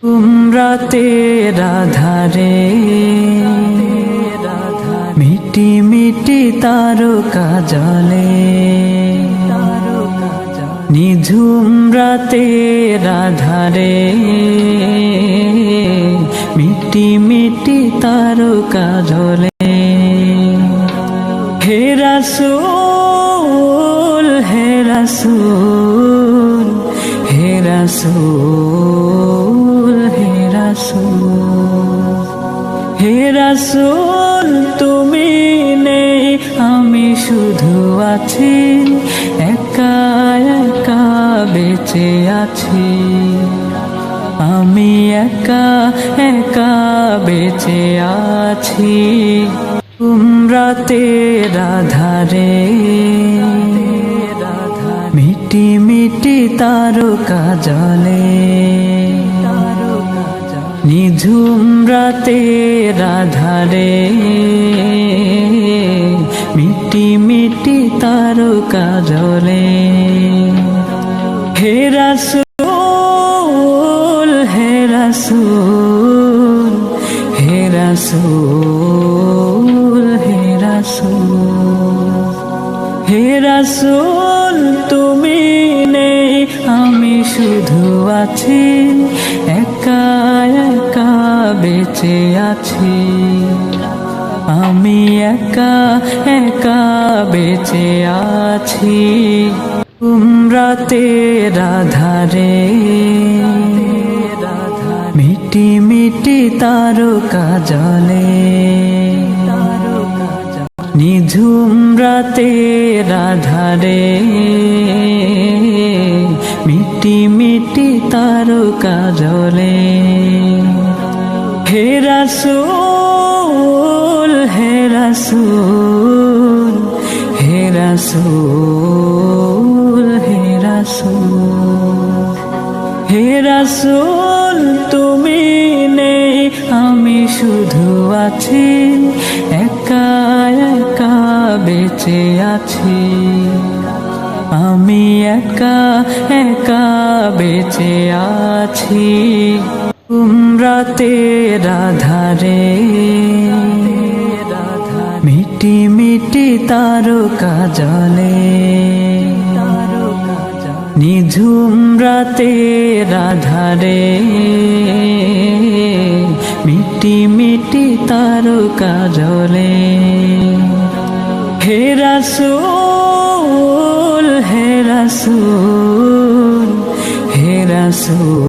উমরাতে রাধারে মিটি মিটি তারকা জলে, নিঝুম রাতে রাধারে মিটি মিটি তারকা জলে। হে রাসূল হে রাসূল হে রাসূল হে রাসূল হে রাসূল, তুমি নেই আমি শুধু আছি, একা একা বেঁচে আছি, আমি একা একা বেঁচে আছি। উমরাতে রাধারে মিটি মিটি তারকা জলে, নিঝুম রাতে রাধারে মিটি মিটি তারকা জলে। হে রাসূল হে রাসূল হে রাসূল হে রাসূল হে রাসূল, তুমি নেই আমি শুধু আছি, একা একা বেঁচে আছি, আমি একা একা বেঁচে আছি। উমরাতে রাধারে মিটি মিটি তারকা জলে, নিঝুম রাতে রাধারে মিটি মিটি তারকা জলে। হে রাসূল হে রাসূল হে রাসূল হে রাসূল হে রাসূল, তুমি নেই আমি শুধু আছি, একা একা বেঁচে আছি, আমি একা একা বেঁচে আছি। উমরাতে রাধারে মিটি মিটি তারকা জলে, নিঝুম রাতে রাধারে মিটি মিটি তারকা জলে। হে রাসূল হে রাসূল হে রাসূল